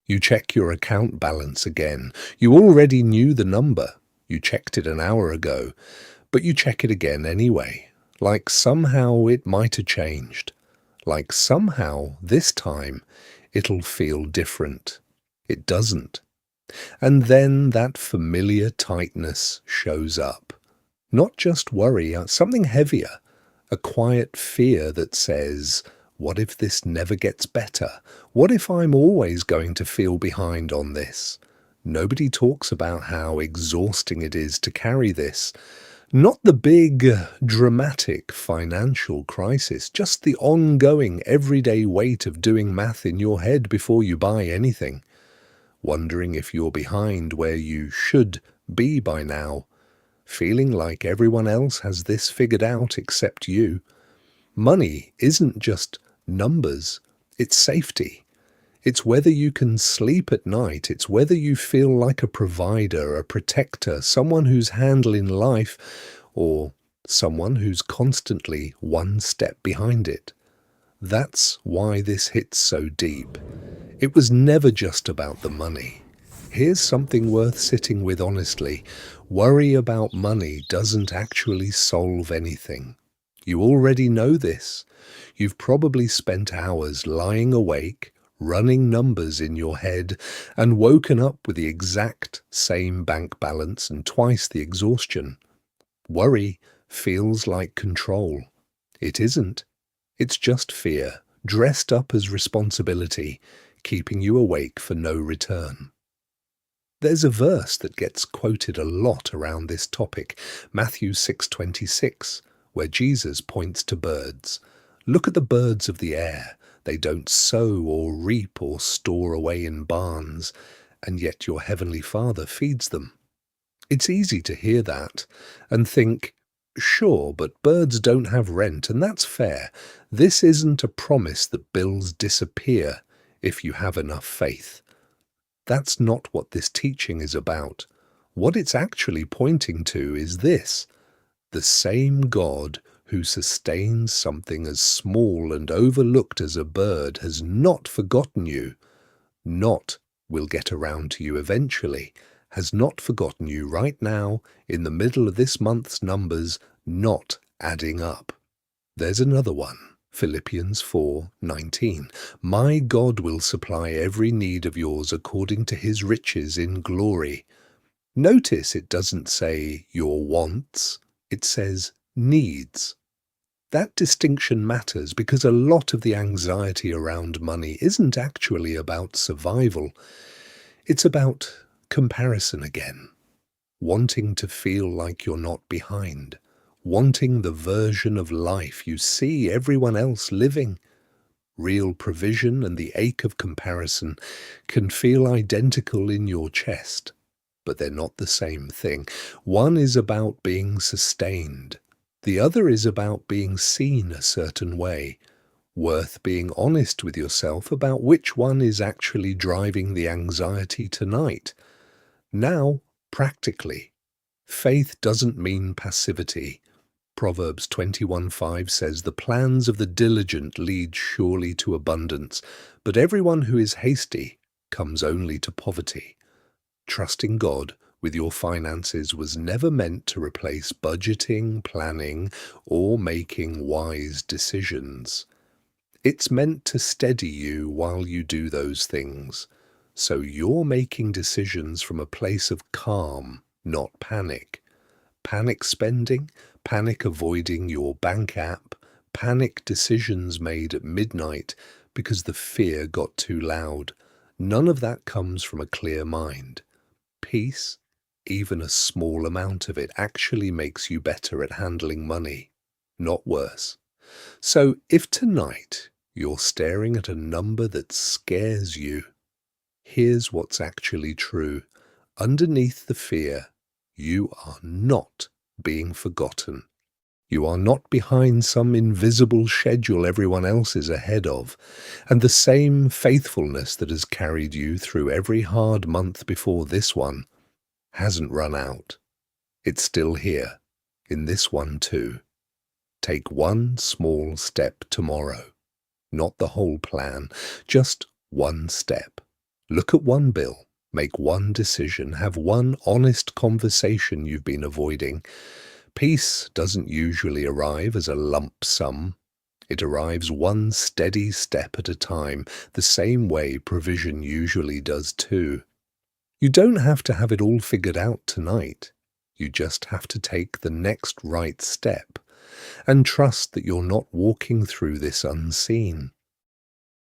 You check your account balance again. You already knew the number. You checked it an hour ago, but you check it again anyway. Like somehow it might have changed. Like somehow this time it'll feel different. It doesn't. And then that familiar tightness shows up. Not just worry, something heavier. A quiet fear that says, what if this never gets better? What if I'm always going to feel behind on this? Nobody talks about how exhausting it is to carry this. Not the big, dramatic financial crisis, just the ongoing, everyday weight of doing math in your head before you buy anything. Wondering if you're behind where you should be by now. Feeling like everyone else has this figured out except you. Money isn't just numbers, it's safety. It's whether you can sleep at night, it's whether you feel like a provider, a protector, someone who's handling life, or someone who's constantly one step behind it. That's why this hits so deep. It was never just about the money. Here's something worth sitting with honestly. Worry about money doesn't actually solve anything. You already know this. You've probably spent hours lying awake, running numbers in your head, and woken up with the exact same bank balance and twice the exhaustion. Worry feels like control. It isn't. It's just fear, dressed up as responsibility, keeping you awake for no return. There's a verse that gets quoted a lot around this topic, Matthew 6:26, where Jesus points to birds. Look at the birds of the air. They don't sow or reap or store away in barns, and yet your heavenly Father feeds them. It's easy to hear that and think, sure, but birds don't have rent, and that's fair. This isn't a promise that bills disappear if you have enough faith. That's not what this teaching is about. What it's actually pointing to is this: the same God who sustains something as small and overlooked as a bird has not forgotten you, not will get around to you eventually, has not forgotten you right now in the middle of this month's numbers not adding up. There's another one. Philippians 4:19. My God will supply every need of yours according to his riches in glory. Notice it doesn't say your wants, it says needs. That distinction matters because a lot of the anxiety around money isn't actually about survival. It's about comparison again. Wanting to feel like you're not behind. Wanting the version of life you see everyone else living. Real provision and the ache of comparison can feel identical in your chest, but they're not the same thing. One is about being sustained. The other is about being seen a certain way. Worth being honest with yourself about which one is actually driving the anxiety tonight. Now, practically, faith doesn't mean passivity. Proverbs 21:5 says, the plans of the diligent lead surely to abundance, but everyone who is hasty comes only to poverty. Trusting God with your finances was never meant to replace budgeting, planning, or making wise decisions. It's meant to steady you while you do those things, so you're making decisions from a place of calm, not panic. Panic spending, panic avoiding your bank app, panic decisions made at midnight because the fear got too loud. None of that comes from a clear mind. Peace, even a small amount of it, actually makes you better at handling money, not worse. So if tonight you're staring at a number that scares you, here's what's actually true. Underneath the fear, you are not being forgotten. You are not behind some invisible schedule everyone else is ahead of, and the same faithfulness that has carried you through every hard month before this one hasn't run out. It's still here, in this one too. Take one small step tomorrow. Not the whole plan, just one step. Look at one bill, make one decision, have one honest conversation you've been avoiding. Peace doesn't usually arrive as a lump sum. It arrives one steady step at a time, the same way provision usually does too. You don't have to have it all figured out tonight. You just have to take the next right step and trust that you're not walking through this unseen.